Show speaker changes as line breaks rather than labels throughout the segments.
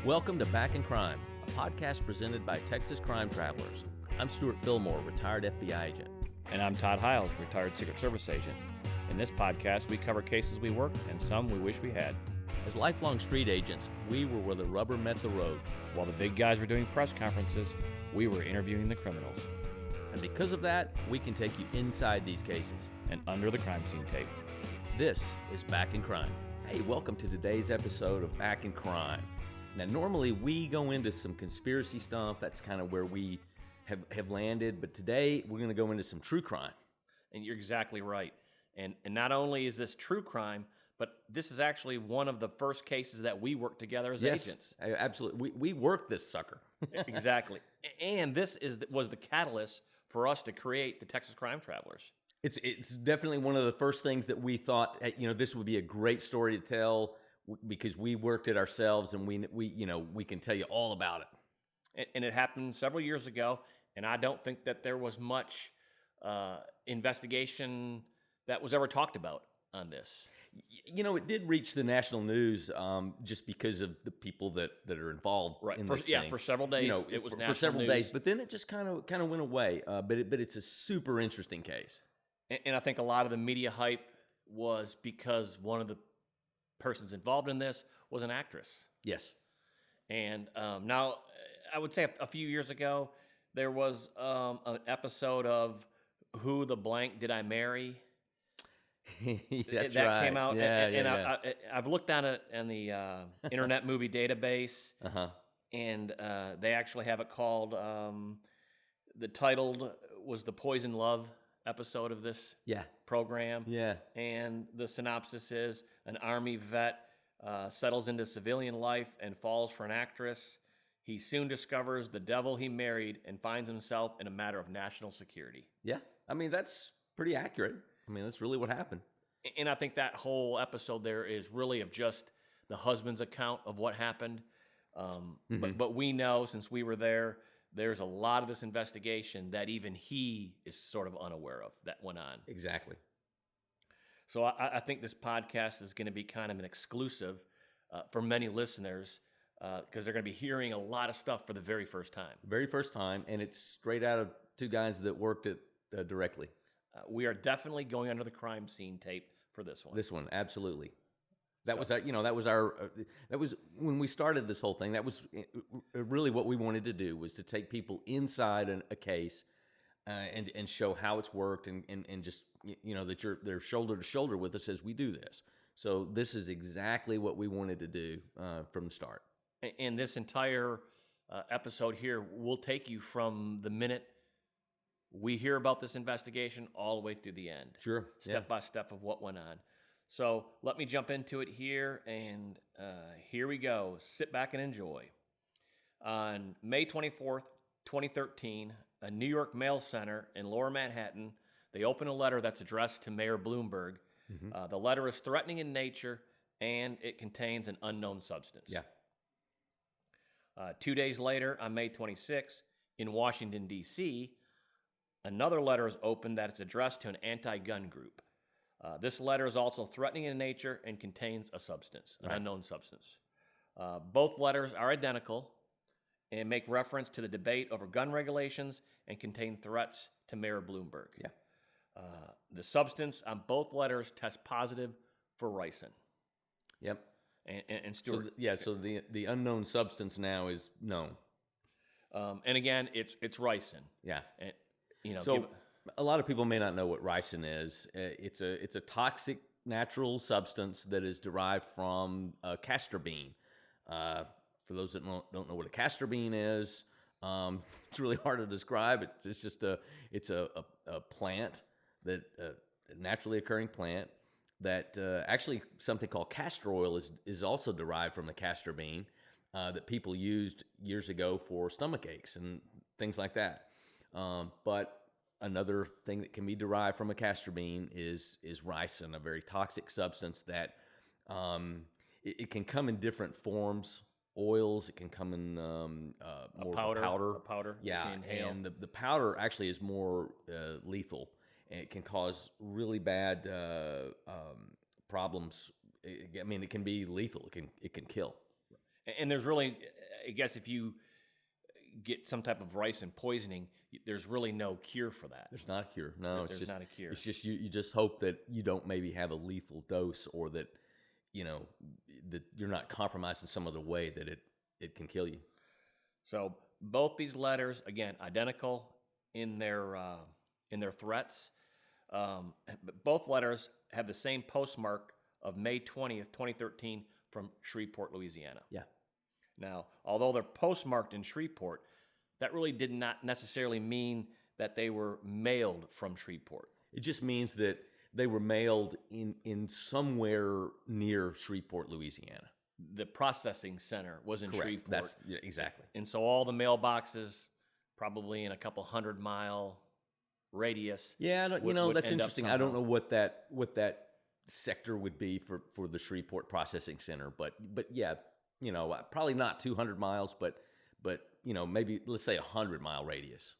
Welcome to Back in Crime, a podcast presented by Texas Crime Travelers. I'm Stewart Fillmore, retired FBI agent.
And I'm Todd Hiles, retired Secret Service agent. In this podcast, we cover cases we worked and some we wish we had.
As lifelong street agents, we were where the rubber met the road.
While the big guys were doing press conferences, we were interviewing the criminals.
And because of that, we can take you inside these cases
and under the crime scene tape.
This is Back in Crime. Hey, welcome to today's episode of Back in Crime. Now, normally we go into some conspiracy stuff. That's kind of where we have landed. But today we're going to go into some true crime.
And you're exactly right. And not only is this true crime, but this is actually one of the first cases that we worked together as agents.
Absolutely. We worked this sucker.
Exactly. And this was the catalyst for us to create the Texas Crime Travelers.
It's definitely one of the first things that we thought, this would be a great story to tell because we worked it ourselves and we can tell you all about it.
And it happened several years ago, and I don't think that there was much investigation that was ever talked about on this.
It did reach the national news just because of the people that are involved in this thing.
Yeah, for several days it was national
for several
news.
days, but then it just kind of went away. But it's a super interesting case.
And I think a lot of the media hype was because one of the persons involved in this was an actress.
Yes.
And now, I would say a few years ago, there was an episode of Who the Blank Did I Marry?
That
right. Came out.
Yeah,
I've looked at it in the Internet Movie Database, and they actually have it called, the title was The Poison Love episode of this program.
Yeah.
And the synopsis is, an Army vet settles into civilian life and falls for an actress. He soon discovers the devil he married and finds himself in a matter of national security.
Yeah. I mean, that's pretty accurate. I mean, that's really what happened.
And I think that whole episode there is really of just the husband's account of what happened. But we know, since we were there, there's a lot of this investigation that even he is sort of unaware of that went on.
Exactly.
So I think this podcast is going to be kind of an exclusive for many listeners because they're going to be hearing a lot of stuff for the very first time.
Very first time, and it's straight out of two guys that worked it directly.
We are definitely going under the crime scene tape for this one.
This one, absolutely. That was when we started this whole thing. That was really what we wanted to do, was to take people inside a case and show how it's worked and just that they're shoulder to shoulder with us as we do this. So this is exactly what we wanted to do from the start.
And this entire episode here will take you from the minute we hear about this investigation all the way through the end.
Sure.
Step by step of what went on. So let me jump into it here, and here we go. Sit back and enjoy. On May 24th, 2013, a New York mail center in Lower Manhattan, they open a letter that's addressed to Mayor Bloomberg. The letter is threatening in nature, and it contains an unknown substance.
Yeah.
2 days later, on May 26th, in Washington, D.C., another letter is opened that is addressed to an anti-gun group. This letter is also threatening in nature and contains a substance, an unknown substance. Both letters are identical and make reference to the debate over gun regulations and contain threats to Mayor Bloomberg.
Yeah.
The substance on both letters tests positive for ricin.
Yep.
And Stewart.
So the unknown substance now is known.
And again, it's ricin.
Yeah.
And,
a lot of people may not know what ricin is. It's a toxic natural substance that is derived from a castor bean. For those that don't know what a castor bean is, it's really hard to describe. It's just a plant that a naturally occurring plant that actually something called castor oil is also derived from the castor bean that people used years ago for stomach aches and things like that. But another thing that can be derived from a castor bean is ricin, a very toxic substance that it can come in different forms. Oils, it can come in more powder.
A powder.
Yeah, and the powder actually is more lethal. And it can cause really bad problems. It can be lethal. It can kill.
And there's really, I guess if you get some type of ricin poisoning, there's really no cure for that.
There's not a cure. No, it's
There's
just
not a cure.
It's just you just hope that you don't maybe have a lethal dose, or that that you're not compromised in some other way that it can kill you.
So both these letters, again, identical in their threats. But both letters have the same postmark of May 20th, 2013, from Shreveport, Louisiana.
Yeah.
Now, although they're postmarked in Shreveport, that really did not necessarily mean that they were mailed from Shreveport.
It just means that they were mailed in somewhere near Shreveport, Louisiana.
The processing center was in
Correct.
Shreveport.
Exactly.
And so all the mailboxes, probably in a couple 100-mile radius.
Yeah,
would
that's
end up
interesting. I don't
somehow.
know what that sector would be for the Shreveport processing center, but yeah, probably not 200 miles, but maybe let's say 100-mile radius.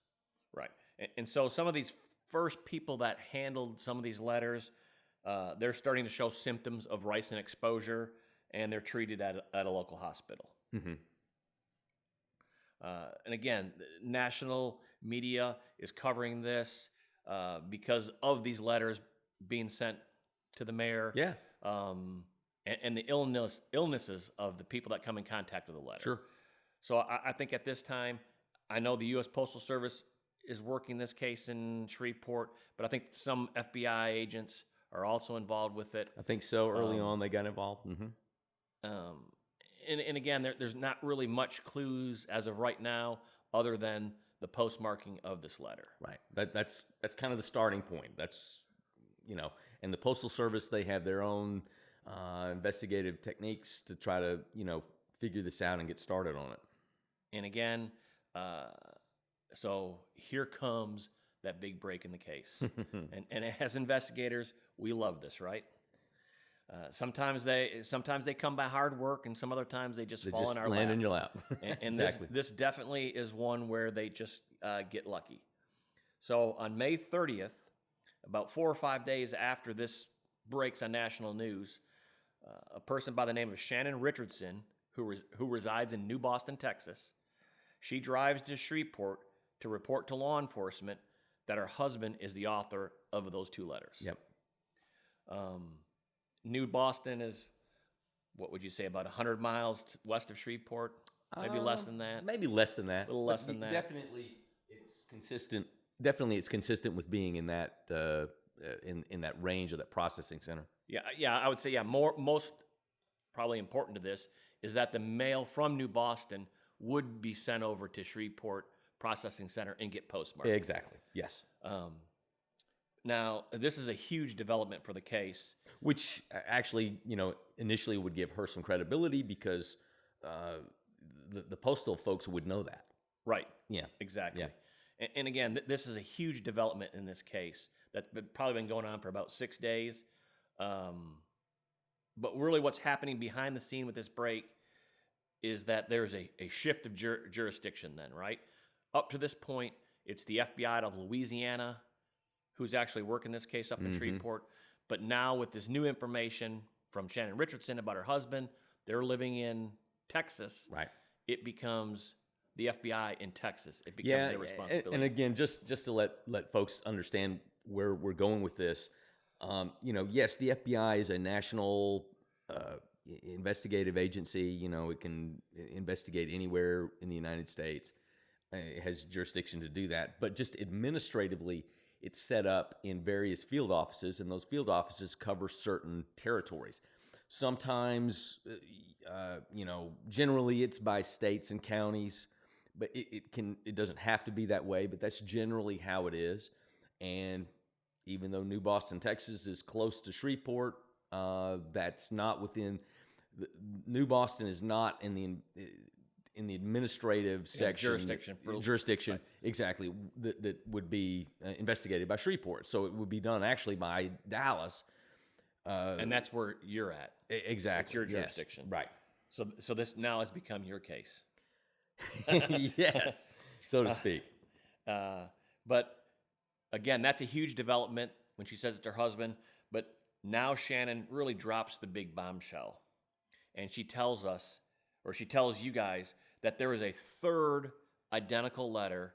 Right. And so some of these first people that handled some of these letters, they're starting to show symptoms of ricin exposure, and they're treated at a local hospital.
Mm-hmm.
And again, the national media is covering this because of these letters being sent to the mayor.
Yeah.
And the illnesses of the people that come in contact with the letter.
Sure.
So I think at this time, I know the U.S. Postal Service is working this case in Shreveport, but I think some FBI agents are also involved with it.
I think so. Early on, they got involved. Mm-hmm.
And again, there's not really much clues as of right now, other than the postmarking of this letter.
Right. That's kind of the starting point. That's and the Postal Service, they have their own investigative techniques to try to figure this out and get started on it.
And again, so here comes that big break in the case. and as investigators, we love this, right? Sometimes they come by hard work, and some other times they just fall in our
land
lap.
in your lap.
And
Exactly.
this definitely is one where they just get lucky. So on May 30th, about 4 or 5 days after this breaks on national news, a person by the name of Shannon Richardson, who resides in New Boston, Texas, she drives to Shreveport to report to law enforcement that her husband is the author of those 2 letters.
Yep.
New Boston is, what would you say, about 100 miles west of Shreveport? Maybe less than that.
Maybe less than that.
A little less than that.
Definitely, it's consistent. Definitely, it's consistent with being in that in that range of that processing center.
Yeah, I would say most probably important to this is that the mail from New Boston would be sent over to Shreveport Processing Center and get postmarked.
Exactly. Yes.
Now, this is a huge development for the case.
Which actually, initially would give her some credibility because the postal folks would know that.
Right.
Yeah.
Exactly.
Yeah.
And again, this is a huge development in this case that's probably been going on for about 6 days. But really what's happening behind the scene with this break is that there's a shift of jurisdiction then, right? Up to this point, it's the FBI out of Louisiana who's actually working this case up in Shreveport. But now with this new information from Shannon Richardson about her husband, they're living in Texas.
Right.
It becomes the FBI in Texas. It becomes their responsibility.
And again, just to let folks understand where we're going with this, yes, the FBI is a national investigative agency. It can investigate anywhere in the United States. It has jurisdiction to do that. But just administratively, it's set up in various field offices, and those field offices cover certain territories. Sometimes, generally it's by states and counties, but it doesn't have to be that way, but that's generally how it is. And even though New Boston, Texas is close to Shreveport, that's not within New Boston is not in the administrative section jurisdiction
right.
Exactly that would be investigated by Shreveport. So it would be done actually by Dallas,
and that's where you're at.
Exactly,
it's your jurisdiction,
yes. Right?
So this now has become your case.
Yes, so to speak.
But again, that's a huge development when she says it's her husband. But now Shannon really drops the big bombshell, and she tells us, or she tells you guys, that there is a third identical letter,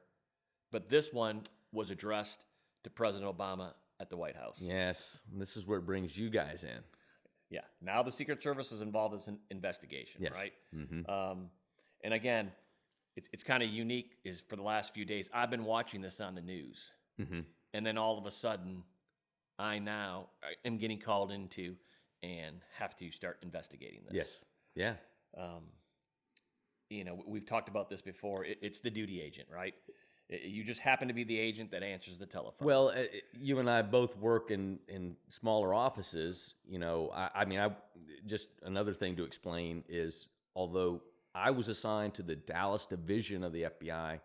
but this one was addressed to President Obama at the White House.
Yes, and this is where it brings you guys in.
Yeah. Now the Secret Service is involved in this investigation,
Yes.
right?
Mm-hmm.
And again, it's kind of unique. Is for the last few days I've been watching this on the news,
Mm-hmm.
and then all of a sudden, I now am getting called into and have to start investigating this.
Yes. Yeah.
We've talked about this before. It's the duty agent, right? You just happen to be the agent that answers the telephone.
Well, you and I both work in smaller offices. I just another thing to explain is, although I was assigned to the Dallas division of the FBI,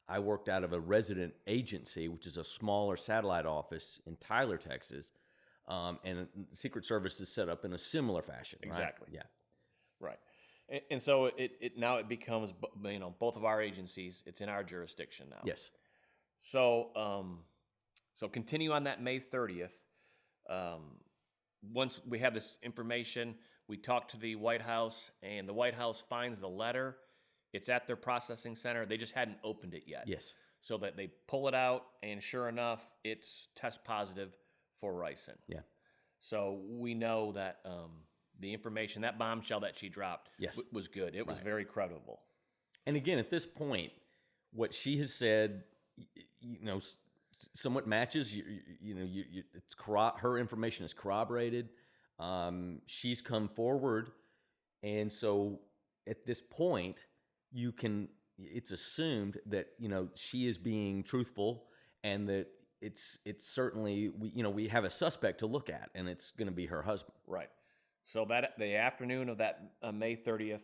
I worked out of a resident agency, which is a smaller satellite office in Tyler, Texas, and the Secret Service is set up in a similar fashion. Right?
Exactly.
Yeah.
Right. And so it now it becomes, both of our agencies. It's in our jurisdiction now.
Yes.
So so continue on that May 30th. Once we have this information, we talk to the White House, and the White House finds the letter. It's at their processing center. They just hadn't opened it yet.
Yes.
So that they pull it out, and sure enough, it's test positive for ricin.
Yeah.
So we know that the information, that bombshell that she dropped,
Yes.
was good. It was very credible.
And again, at this point, what she has said, somewhat matches. Her information is corroborated. She's come forward, and so at this point, it's assumed that she is being truthful, and that it's certainly we have a suspect to look at, and it's going to be her husband.
Right. So that the afternoon of that May 30th,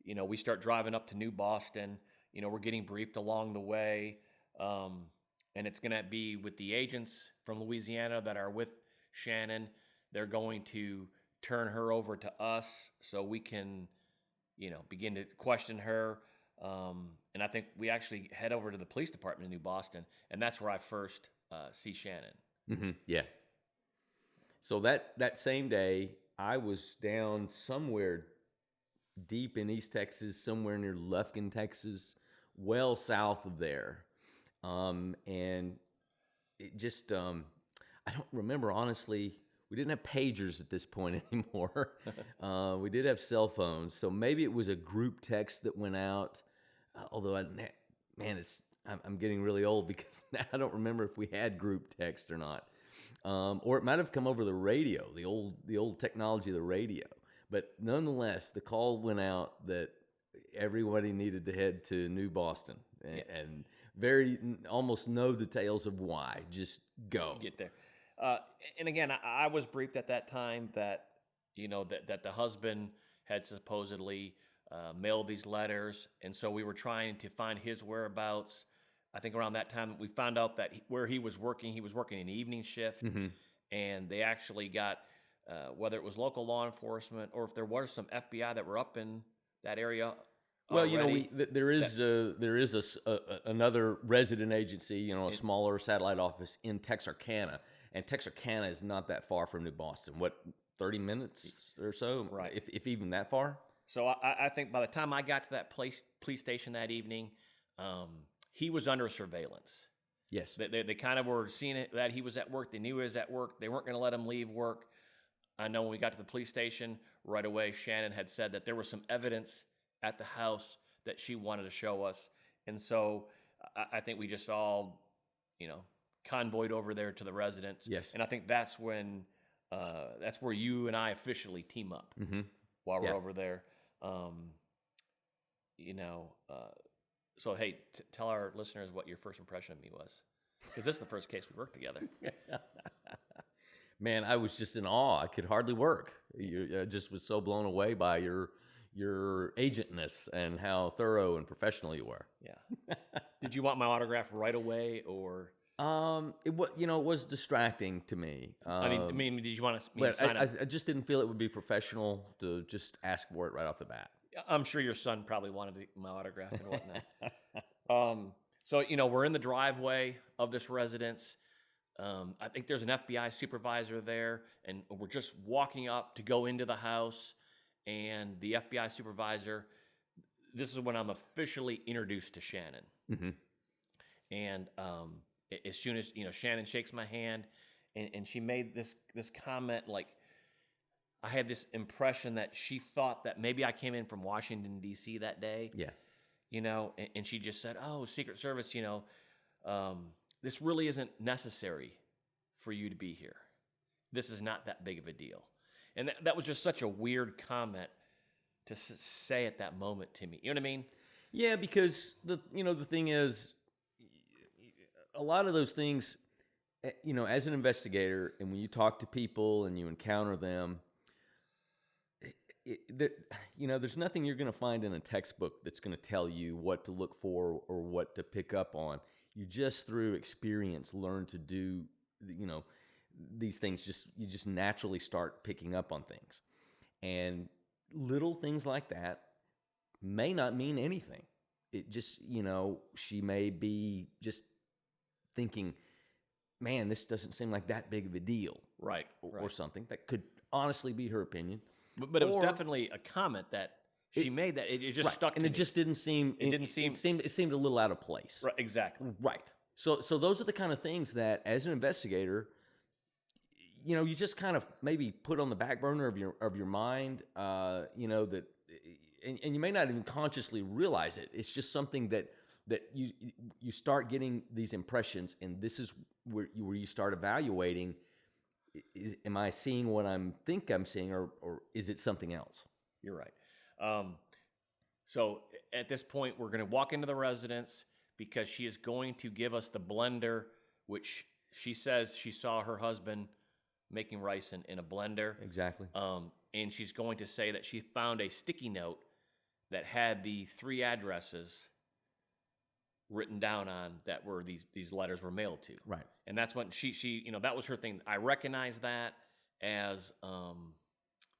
we start driving up to New Boston. We're getting briefed along the way, and it's going to be with the agents from Louisiana that are with Shannon. They're going to turn her over to us so we can, begin to question her. And I think we actually head over to the police department in New Boston, and that's where I first see Shannon.
Mm-hmm. Yeah. So that same day, I was down somewhere deep in East Texas, somewhere near Lufkin, Texas, well south of there. And it just, I don't remember, honestly. We didn't have pagers at this point anymore. We did have cell phones. So maybe it was a group text that went out. Although, I'm getting really old because now I don't remember if we had group text or not. Or it might have come over the radio, the old technology of the radio. But nonetheless, the call went out that everybody needed to head to New Boston, and almost no details of why. Just go.
Get there. And again, I was briefed at that time that that the husband had supposedly mailed these letters, and so we were trying to find his whereabouts. I think around that time we found out that where he was working an evening shift,
Mm-hmm.
and they actually got whether it was local law enforcement or if there was some FBI that were up in that area.
Well,
already.
there is another resident agency, a smaller satellite office in Texarkana, and Texarkana is not that far from New Boston. What, 30 minutes or so,
Right.
If even that far.
So I think by the time I got to that police station that evening, he was under surveillance.
Yes.
They kind of were seeing it that he was at work. They knew he was at work. They weren't going to let him leave work. I know when we got to the police station, right away, Shannon had said that there was some evidence at the house that she wanted to show us. And so I think we just all, convoyed over there to the residence.
Yes.
And I think that's when, that's where you and I officially team up
Mm-hmm.
while we're
Yeah.
over there. So, hey, tell our listeners what your first impression of me was. Because this is the first case we worked together.
Man, I was just in awe. I could hardly work. I just was so blown away by your agentness and how thorough and professional you were.
Yeah. Did you want my autograph right away, or?
It was distracting to me.
I mean, did you want to sign up?
I just didn't feel it would be professional to just ask for it right off the bat.
I'm sure your son probably wanted my autograph and whatnot. So, we're in the driveway of this residence. I think there's an FBI supervisor there, and we're just walking up to go into the house, and the FBI supervisor, this is when I'm officially introduced to Shannon.
Mm-hmm.
And as soon as Shannon shakes my hand, and she made this comment, like, I had this impression that she thought that maybe I came in from Washington D.C. that day.
Yeah.
And she just said, "Oh, Secret Service, this really isn't necessary for you to be here. This is not that big of a deal." And that was just such a weird comment to say at that moment to me. You know what I mean?
Yeah, because the thing is, a lot of those things, as an investigator, and when you talk to people and you encounter them, there's nothing you're going to find in a textbook that's going to tell you what to look for or what to pick up on. You just through experience learn to do, these things. You just naturally start picking up on things, and little things like that may not mean anything. It just, she may be just thinking, man, this doesn't seem like that big of a deal.
Right.
Or something. That could honestly be her opinion.
But it was definitely a comment that she made that it just stuck to me.
And it just didn't seem... It seemed a little out of place.
Right, exactly.
Right. So those are the kind of things that, as an investigator, you just kind of maybe put on the back burner of your mind, that... And you may not even consciously realize it. It's just something that you start getting these impressions, and this is where you start evaluating: am I seeing what I think I'm seeing, or is it something else?
You're right. So at this point, we're going to walk into the residence because she is going to give us the blender, which she says she saw her husband making rice in a blender.
Exactly.
And she's going to say that she found a sticky note that had the 3 addresses written down on that were these letters were mailed to.
Right.
And that's when she that was her thing. I recognized that as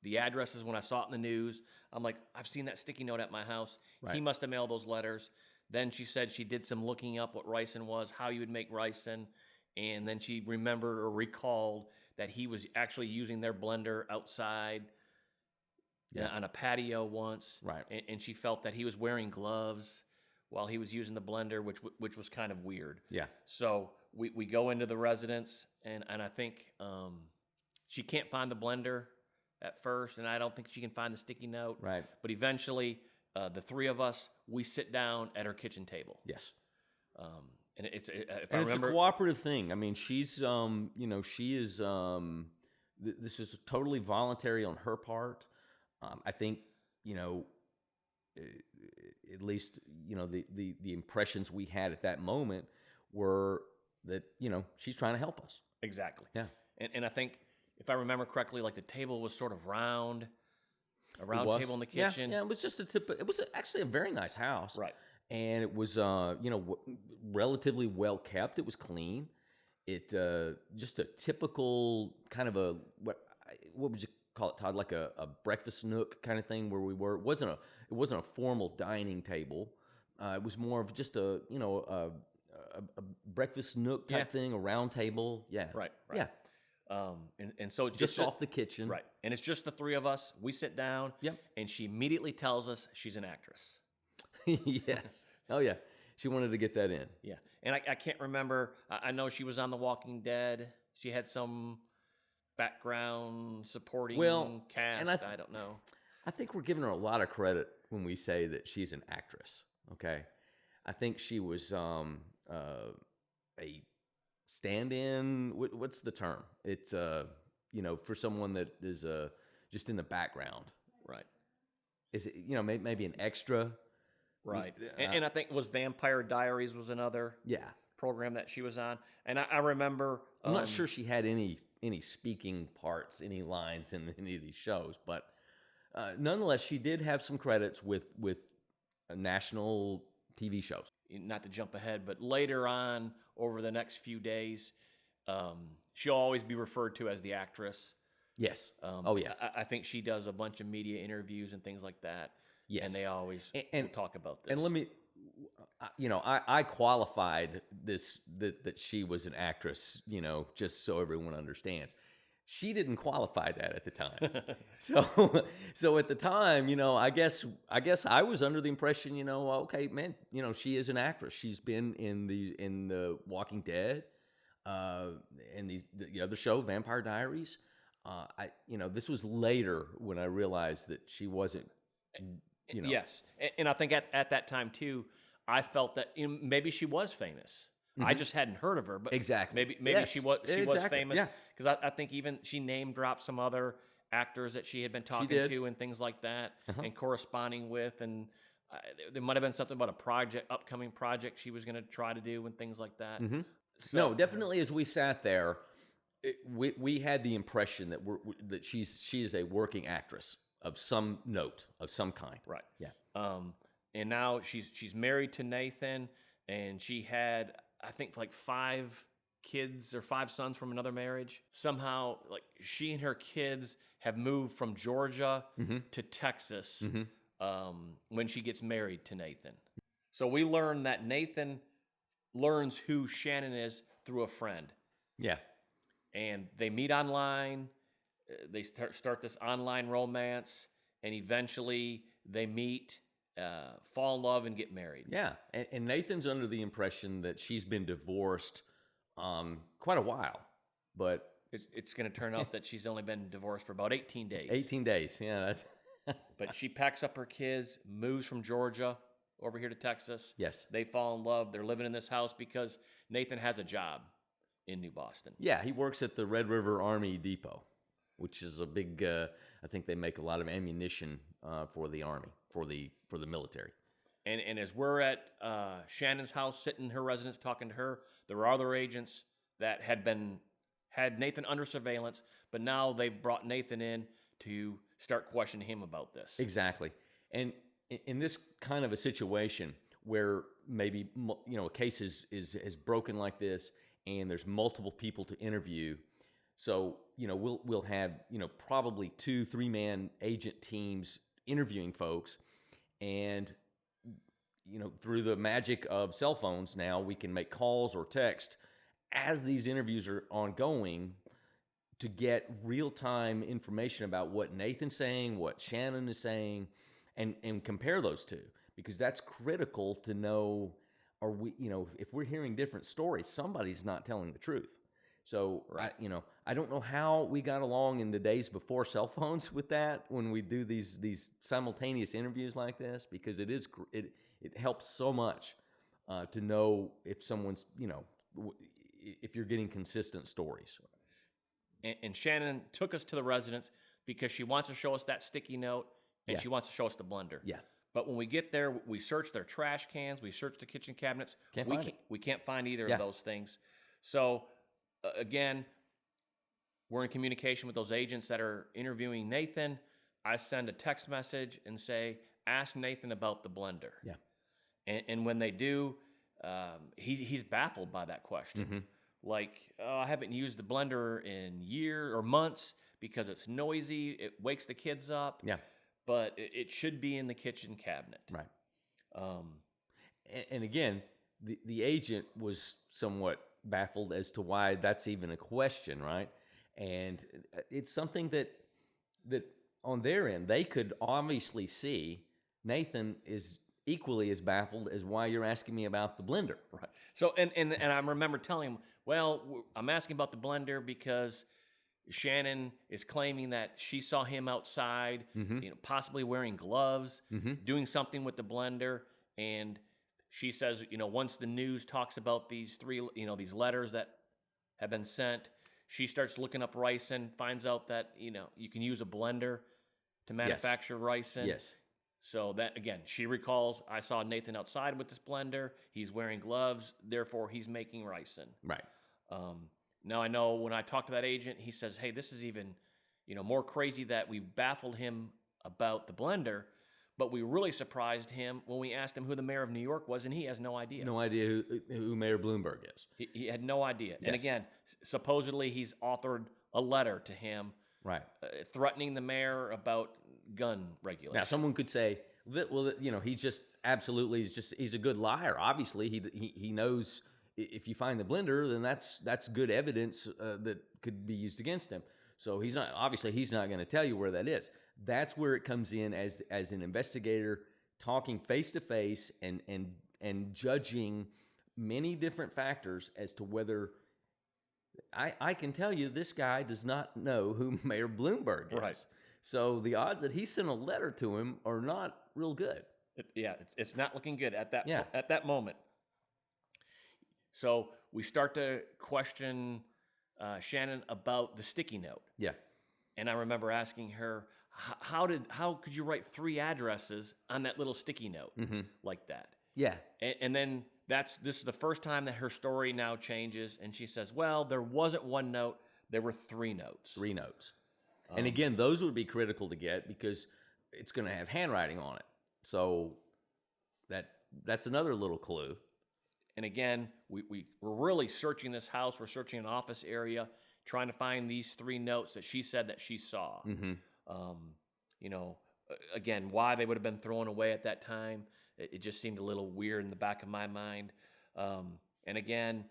the addresses when I saw it in the news. I'm like, I've seen that sticky note at my house.
Right.
He must have mailed those letters. Then she said she did some looking up what ricin was, how you would make ricin, and then she remembered or recalled that he was actually using their blender outside on a patio once.
Right.
And she felt that he was wearing gloves while he was using the blender, which was kind of weird.
Yeah.
So we go into the residence, and I think she can't find the blender at first, and I don't think she can find the sticky note.
Right.
But eventually, the 3 of us, we sit down at her kitchen table.
Yes.
And it's
it's a cooperative thing. I mean, she's she is this is totally voluntary on her part. I think at least the impressions we had at that moment were that she's trying to help us.
Exactly.
Yeah.
And I think if I remember correctly, like the table was sort of round, a round table in the kitchen.
Yeah, it was just it was actually a very nice house.
Right.
And it was relatively well kept. It was clean. It just a typical kind of a what would you call it, Todd? Like a breakfast nook kind of thing where we were. It wasn't a formal dining table. It was more of just a breakfast nook type thing, a round table. Yeah.
Right.
Yeah.
And so
just off the kitchen.
Right. And it's just the 3 of us. We sit down.
Yep.
And she immediately tells us she's an actress.
Yes. Oh yeah. She wanted to get that in.
Yeah. And I can't remember. I know she was on The Walking Dead. She had some background supporting cast.
And
I don't know.
I think we're giving her a lot of credit when we say that she's an actress. Okay. I think she was a stand-in. What's the term? It's for someone that is just in the background.
Right.
Is it maybe an extra?
Right. And I think Vampire Diaries was another program that she was on. And I remember...
I'm not sure she had any speaking parts, any lines in any of these shows, but nonetheless, she did have some credits with national TV shows.
Not to jump ahead, but later on, over the next few days, she'll always be referred to as the actress.
Yes.
I think she does a bunch of media interviews and things like that.
Yes.
And they always talk about this.
And let me, I qualified this, that she was an actress, just so everyone understands. she didn't qualify that at the time. So at the time, I guess I was under the impression, okay, man, she is an actress. She's been in the Walking Dead, and the other show, Vampire Diaries. This was later when I realized that she wasn't.
Yes, and I think at that time too, I felt that maybe she was famous. I just hadn't heard of her, but
Exactly.
maybe
Yes.
she was
Exactly.
famous
Yeah.
because I think even she name dropped some other actors that she had been talking
did.
to and things like that, and corresponding with, and there might have been something about upcoming project she was going to try to do and things like that.
No, definitely. As we sat there, we had the impression that she is a working actress of some note, of some kind.
Right.
Yeah.
And now she's married to Nathan, and she had, I think, like 5 kids or 5 sons from another marriage. Somehow, like, she and her kids have moved from Georgia to Texas when she gets married to Nathan. So we learn that Nathan learns who Shannon is through a friend.
Yeah.
And they meet online. They start this online romance, and eventually they meet, fall in love, and get married.
Yeah. And Nathan's under the impression that she's been divorced quite a while, but
It's going to turn out that she's only been divorced for about 18 days.
18 days. Yeah.
But she packs up her kids, moves from Georgia over here to Texas.
Yes.
They fall in love. They're living in this house because Nathan has a job in New Boston.
Yeah, he works at the Red River Army Depot, which is a big. I think they make a lot of ammunition for the Army, for the military.
And as we're at Shannon's house, sitting in her residence, talking to her, there were other agents that had Nathan under surveillance, but now they've brought Nathan in to start questioning him about this.
Exactly. And in this kind of a situation where maybe a case is broken like this, and there's multiple people to interview, so we'll have probably 2-3 man agent teams interviewing folks, and through the magic of cell phones now, we can make calls or text as these interviews are ongoing to get real-time information about what Nathan's saying, what Shannon is saying, and compare those two, because that's critical to know, are we, if we're hearing different stories, somebody's not telling the truth. So,
Right.
I don't know how we got along in the days before cell phones with that, when we do these simultaneous interviews like this, because it helps so much to know if someone's, if you're getting consistent stories.
And Shannon took us to the residence because she wants to show us that sticky note, and
Yeah.
she wants to show us the blender.
Yeah.
But when we get there, we search their trash cans, we search the kitchen cabinets. We can't find either
Yeah.
of those things. So, again, we're in communication with those agents that are interviewing Nathan. I send a text message and say, ask Nathan about the blender.
Yeah.
And when they do, he's baffled by that question. Like, I haven't used the blender in years or months because it's noisy. It wakes the kids up.
Yeah.
But it should be in the kitchen cabinet.
Right. And again, the agent was somewhat baffled as to why that's even a question, right? And it's something that on their end, they could obviously see. Nathan is equally as baffled as why you're asking me about the blender.
Right. So, and I remember telling him, well, I'm asking about the blender because Shannon is claiming that she saw him outside, possibly wearing gloves, doing something with the blender. And she says, once the news talks about these these letters that have been sent, she starts looking up ricin, finds out that, you can use a blender to manufacture ricin.
Yes.
So that, again, she recalls, I saw Nathan outside with this blender. He's wearing gloves. Therefore, he's making ricin.
Right.
Now, I know when I talked to that agent, he says, hey, this is even, more crazy that we baffled him about the blender, but we really surprised him when we asked him who the mayor of New York was, and he has no idea.
No idea who Mayor Bloomberg is.
He had no idea.
Yes.
And again, supposedly he's authored a letter to him,
Right.
threatening the mayor about gun regulation.
Now, someone could say, well, he's just absolutely, he's a good liar. Obviously, he knows if you find the blender, then that's good evidence that could be used against him. So he's not going to tell you where that is. That's where it comes in as an investigator talking face to face and judging many different factors as to whether I can tell you this guy does not know who Mayor Bloomberg is.
Right.
So the odds that he sent a letter to him are not real good.
It's not looking good at that
Yeah.
at that moment. So we start to question Shannon about the sticky note.
Yeah. And
I remember asking her, how could you write 3 addresses on that little sticky note like that?
Yeah.
And then this is the first time that her story now changes, and she says, well, there wasn't 1 note, there were 3 notes.
3 notes. And again, those would be critical to get because it's going to have handwriting on it. So that's another little clue.
And again, we're really searching this house. We're searching an office area, trying to find these 3 notes that she said that she saw. Again, why they would have been thrown away at that time, it just seemed a little weird in the back of my mind. And again,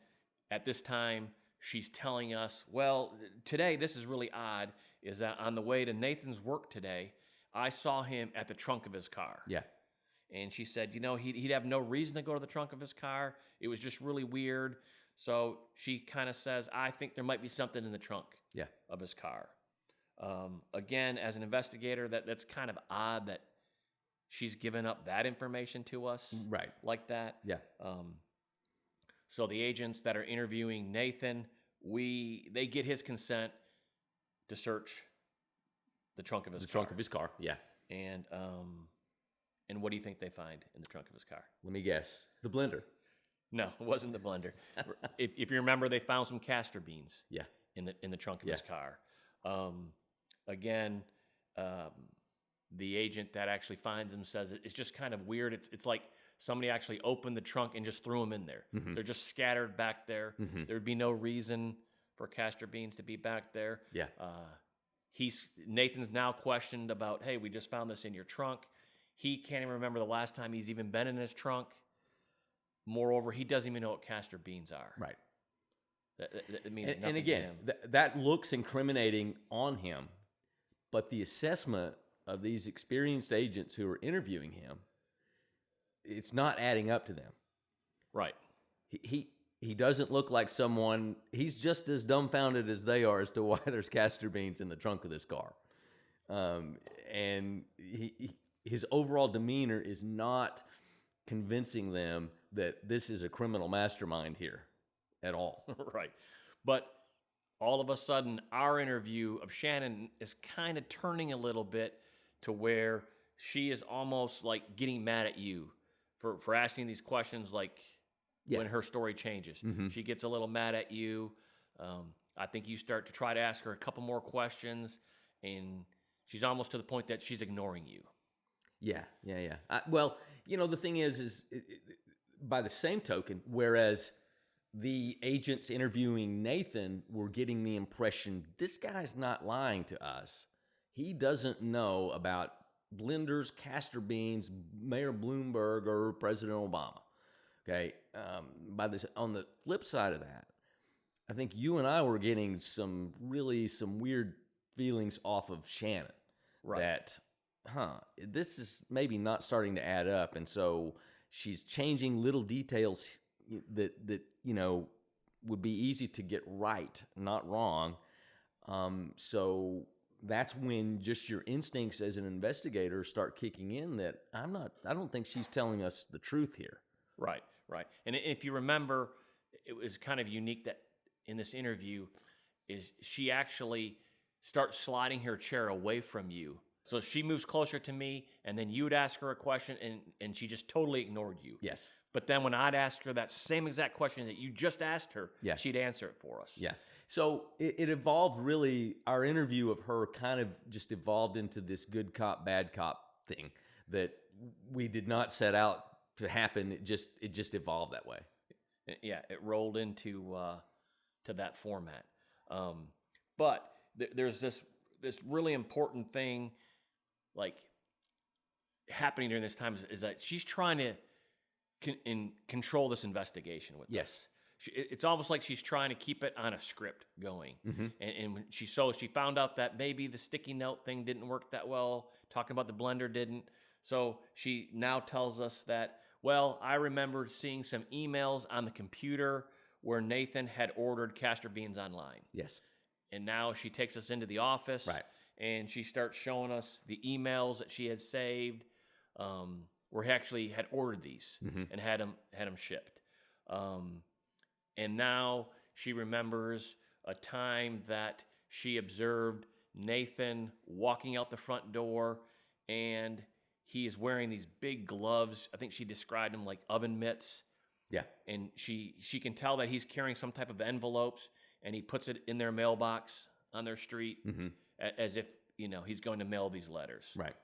at this time, she's telling us, well, today, this is really odd, is that on the way to Nathan's work today, I saw him at the trunk of his car.
Yeah.
And she said, he'd have no reason to go to the trunk of his car. It was just really weird. So she kind of says, I think there might be something in the trunk of his car. Again, as an investigator, that's kind of odd that she's given up that information to us.
Right.
Like that.
Yeah.
So the agents that are interviewing Nathan, they get his consent to search the trunk of his car.
Trunk of his car, yeah.
And what do you think they find in the trunk of his car?
Let me guess. The blender.
No, it wasn't the blender. if you remember, they found some castor beans.
Yeah.
In the trunk of his car. Again, the agent that actually finds them says it's just kind of weird. It's like somebody actually opened the trunk and just threw them in there. They're just scattered back there. There'd be no reason for castor beans to be back there.
Yeah.
Nathan's now questioned about, hey, we just found this in your trunk. He can't even remember the last time he's even been in his trunk. Moreover, he doesn't even know what castor beans are.
Right.
That means nothing
and again,
to him.
that looks incriminating on him, but the assessment of these experienced agents who are interviewing him, it's not adding up to them.
Right.
He doesn't look like someone. He's just as dumbfounded as they are as to why there's castor beans in the trunk of this car, and his overall demeanor is not convincing them that this is a criminal mastermind here at all.
Right. But all of a sudden, our interview of Shannon is kind of turning a little bit to where she is almost like getting mad at you for asking these questions, like when her story changes. She gets a little mad at you. I think you start to try to ask her a couple more questions, and she's almost to the point that she's ignoring you.
Yeah. Well, the thing is by the same token, whereas the agents interviewing Nathan were getting the impression this guy's not lying to us. He doesn't know about blenders, castor beans, Mayor Bloomberg, or President Obama. Okay. On the flip side of that, I think you and I were getting some weird feelings off of Shannon.
Right.
That, this is maybe not starting to add up. And so she's changing little details that would be easy to get right, not wrong. So that's when just your instincts as an investigator start kicking in that I don't think she's telling us the truth here.
Right. And if you remember, it was kind of unique that in this interview is she actually starts sliding her chair away from you. So she moves closer to me, and then you would ask her a question, and she just totally ignored you.
Yes.
But then when I'd ask her that same exact question that you just asked her, she'd answer it for us.
Yeah. So it evolved really, our interview of her kind of just evolved into this good cop, bad cop thing that we did not set out to happen. It just evolved that way.
Yeah, it rolled into to that format. But there's this really important thing like happening during this time is that she's trying to control this investigation with us. it's almost like she's trying to keep it on a script going. And when she found out that maybe the sticky note thing didn't work that well, talking about the blender didn't. So she now tells us that, well, I remember seeing some emails on the computer where Nathan had ordered castor beans online.
Yes.
And now she takes us into the office,
Right.
and she starts showing us the emails that she had saved, where he actually had ordered these and had them shipped. And now she remembers a time that she observed Nathan walking out the front door, and he is wearing these big gloves. I think she described them like oven mitts.
Yeah.
And she can tell that he's carrying some type of envelopes, and he puts it in their mailbox on their street as if, he's going to mail these letters.
Right.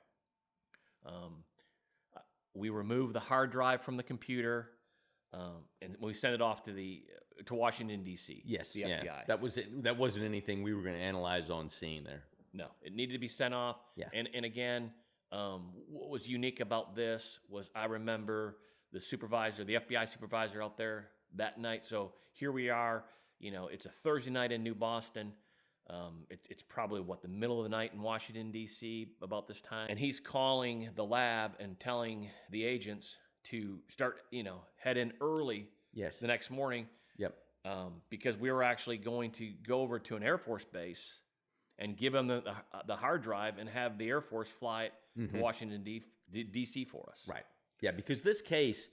We remove the hard drive from the computer, and we send it off to Washington, D.C.
Yes.
The FBI.
That wasn't anything we were going to analyze on scene there.
No, it needed to be sent off.
Yeah.
And again, what was unique about this was I remember the FBI supervisor out there that night. So here we are, it's a Thursday night in New Boston. It's probably the middle of the night in Washington, D.C. about this time. And he's calling the lab and telling the agents to start, head in early
Yes.
the next morning.
Yep.
Because we were actually going to go over to an Air Force base and give them the hard drive and have the Air Force fly it to Washington, D.C. for us.
Right. Yeah, because this case,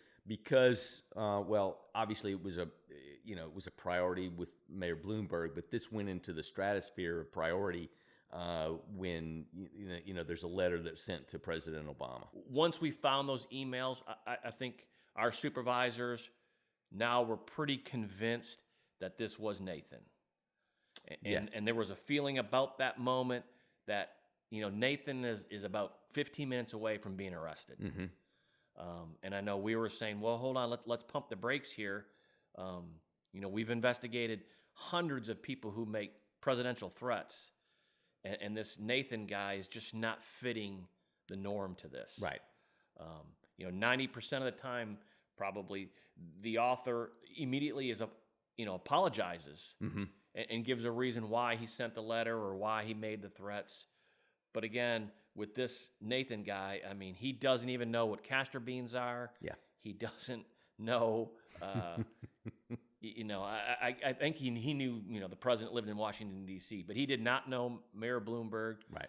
obviously it was a priority with Mayor Bloomberg, but this went into the stratosphere of priority when there's a letter that's sent to President Obama.
Once we found those emails, I think our supervisors now were pretty convinced that this was Nathan. And there was a feeling about that moment that, Nathan is about 15 minutes away from being arrested. And I know we were saying, well, hold on, let's pump the brakes here. We've investigated hundreds of people who make presidential threats, and this Nathan guy is just not fitting the norm to this.
Right.
90% of the time, probably the author immediately apologizes and gives a reason why he sent the letter or why he made the threats. But again, with this Nathan guy, I mean, he doesn't even know what castor beans are.
Yeah.
He doesn't know, I think he knew, the president lived in Washington, D.C., but he did not know Mayor Bloomberg.
Right.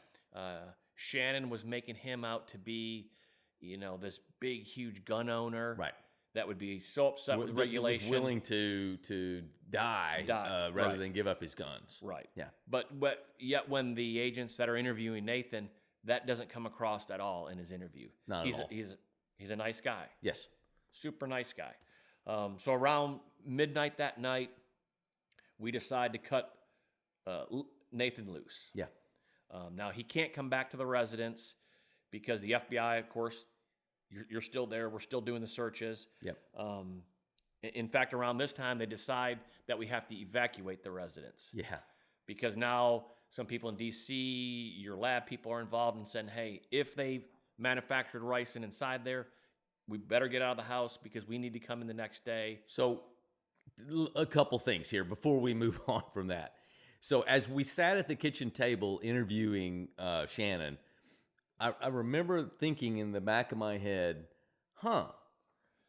Shannon was making him out to be, this big, huge gun owner.
Right.
That would be so upset with regulation.
Was willing to die rather than give up his guns.
Right.
Yeah.
But yet when the agents that are interviewing Nathan, that doesn't come across at all in his interview.
Not at all.
He's a nice guy.
Yes.
Super nice guy. So around midnight that night, we decide to cut Nathan loose.
Yeah.
Now, he can't come back to the residence because the FBI, of course, you're still there. We're still doing the searches.
Yep.
In fact, around this time, they decide that we have to evacuate the residence.
Yeah.
Because now some people in D.C., your lab people are involved and saying, hey, if they manufactured ricin inside there, we better get out of the house because we need to come in the next day.
So a couple things here before we move on from that. So as we sat at the kitchen table interviewing Shannon, I remember thinking in the back of my head,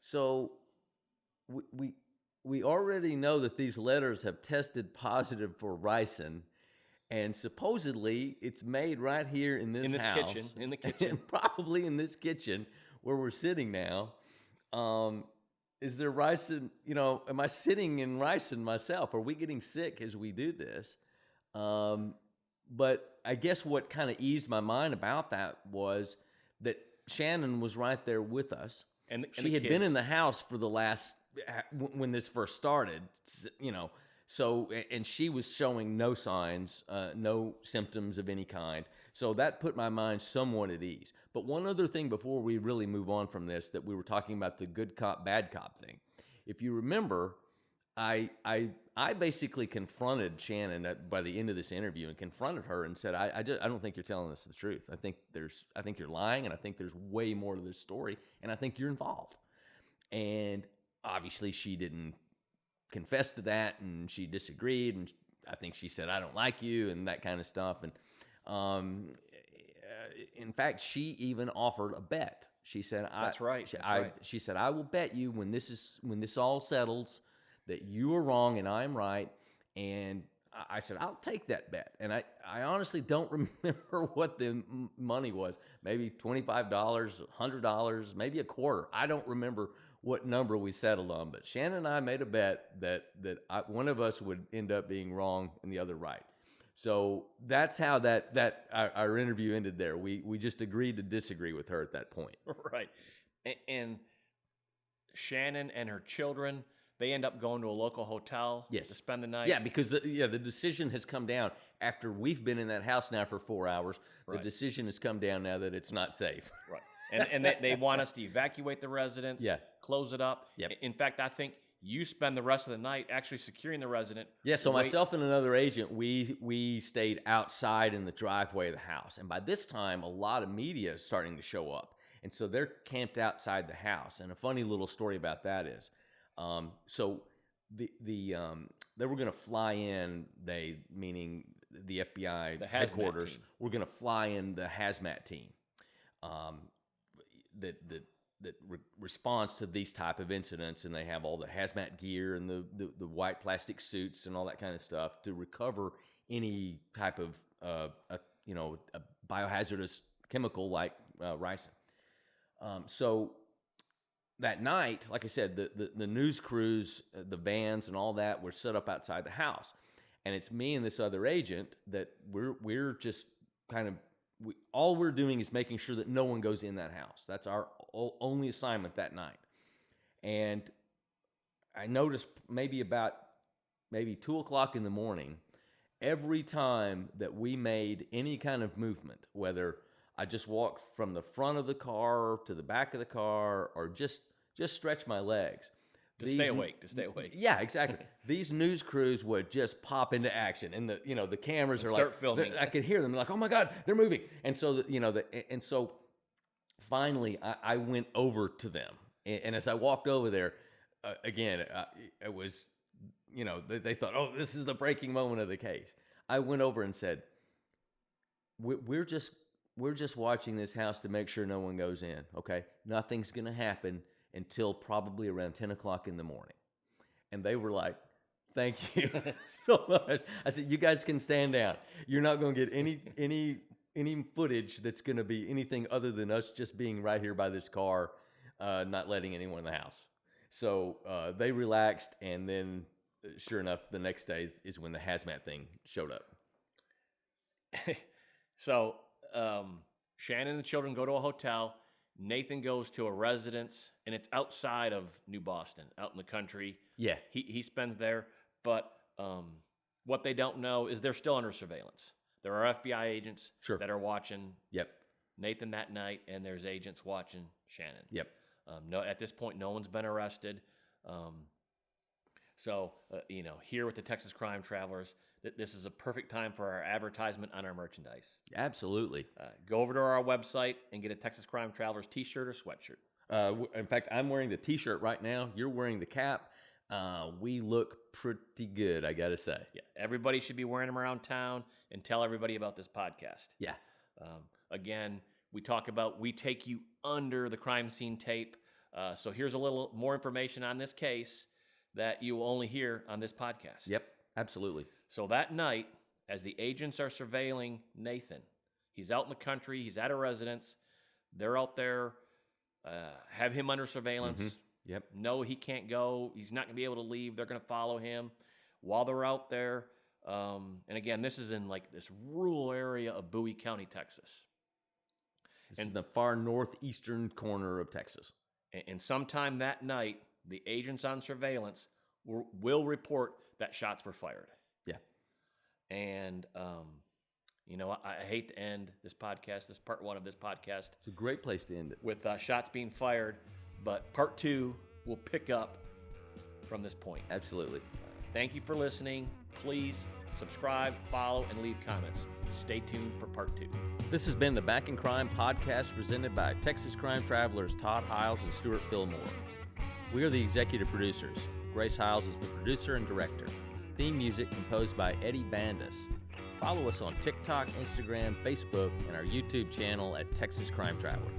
so we already know that these letters have tested positive for ricin, and supposedly it's made right here in this house.
In the kitchen.
Probably in this kitchen where we're sitting now. Is there ricin, am I sitting in ricin myself? Are we getting sick as we do this? But I guess what kind of eased my mind about that was that Shannon was right there with us.
And
she had been in the house for the last, when this first started, so, and she was showing no signs, no symptoms of any kind. So that put my mind somewhat at ease. But one other thing before we really move on from this, that we were talking about the good cop, bad cop thing. If you remember, I basically confronted Shannon by the end of this interview and confronted her and said, I don't think you're telling us the truth. I think you're lying, and I think there's way more to this story, and I think you're involved. And obviously she didn't confessed to that, and she disagreed, and I think she said, "I don't like you," and that kind of stuff. And in fact, she even offered a bet. She said,
That's right.
She said, "I will bet you when this all settles that you are wrong and I'm right." And I said, "I'll take that bet." And I honestly don't remember what the money was. Maybe $25, $100, maybe a quarter. I don't remember what number we settled on. But Shannon and I made a bet that one of us would end up being wrong and the other right. So that's how our interview ended there. We just agreed to disagree with her at that point.
Right. And Shannon and her children, they end up going to a local hotel to spend the night.
Yeah, because the decision has come down after we've been in that house now for 4 hours. The decision has come down now that it's not safe.
Right. And they want us to evacuate the residence, close it up.
Yep.
In fact, I think you spend the rest of the night actually securing the resident.
Yeah, so myself and another agent, we stayed outside in the driveway of the house. And by this time, a lot of media is starting to show up. And so they're camped outside the house. And a funny little story about that is, so they were going to fly in, meaning the FBI
the
headquarters,
team.
were going to fly in the hazmat team that responds to these type of incidents, and they have all the hazmat gear and the white plastic suits and all that kind of stuff to recover any type of a biohazardous chemical like ricin. So that night, like I said, the news crews, the vans, and all that were set up outside the house, and it's me and this other agent that we're just kind of. All we're doing is making sure that no one goes in that house. That's our only assignment that night. And I noticed maybe 2 o'clock in the morning, every time that we made any kind of movement, whether I just walked from the front of the car to the back of the car or just stretch my legs.
To stay awake.
Yeah, exactly. These news crews would just pop into action, and the cameras are
start filming.
I could hear them like, "Oh my God, they're moving!" And so so finally, I went over to them, and as I walked over there, again, it was, they thought, "Oh, this is the breaking moment of the case." I went over and said, "We're just watching this house to make sure no one goes in. Okay, nothing's gonna happen until probably around 10 o'clock in the morning." And they were like, "Thank you so much." I said, "You guys can stand down. You're not going to get any footage that's going to be anything other than us just being right here by this car, not letting anyone in the house." So they relaxed, and then sure enough, the next day is when the hazmat thing showed up.
So Shannon and the children go to a hotel. Nathan goes to a residence, and it's outside of New Boston, out in the country.
Yeah.
He spends there, but what they don't know is they're still under surveillance. There are FBI agents that are watching Nathan that night, and there's agents watching Shannon.
Yep.
No, at this point, no one's been arrested. So, here with the Texas Crime Travelers, this is a perfect time for our advertisement on our merchandise.
Absolutely.
Go over to our website and get a Texas Crime Travelers t-shirt or sweatshirt.
In fact, I'm wearing the t-shirt right now. You're wearing the cap. We look pretty good, I got to say.
Yeah, everybody should be wearing them around town, and tell everybody about this podcast.
Yeah.
Again, we take you under the crime scene tape. So here's a little more information on this case that you will only hear on this podcast.
Yep, absolutely.
So that night, as the agents are surveilling Nathan, he's out in the country, he's at a residence, they're out there, have him under surveillance.
Mm-hmm. Yep.
No, he can't go. He's not going to be able to leave. They're going to follow him while they're out there. And again, this is in like this rural area of Bowie County, Texas.
This is the far northeastern corner of Texas.
And sometime that night, the agents on surveillance will report that shots were fired.
Yeah.
And, I hate to end this podcast, this part one of this podcast.
It's a great place to end it.
With shots being fired, but part two will pick up from this point.
Absolutely.
Thank you for listening. Please subscribe, follow, and leave comments. Stay tuned for part two.
This has been the Back in Crime podcast presented by Texas Crime Travelers Todd Hiles and Stewart Fillmore. We are the executive producers. Grace Hiles is the producer and director. Theme music composed by Edbandas. Follow us on TikTok, Instagram, Facebook, and our YouTube channel at Texas Crime Traveler.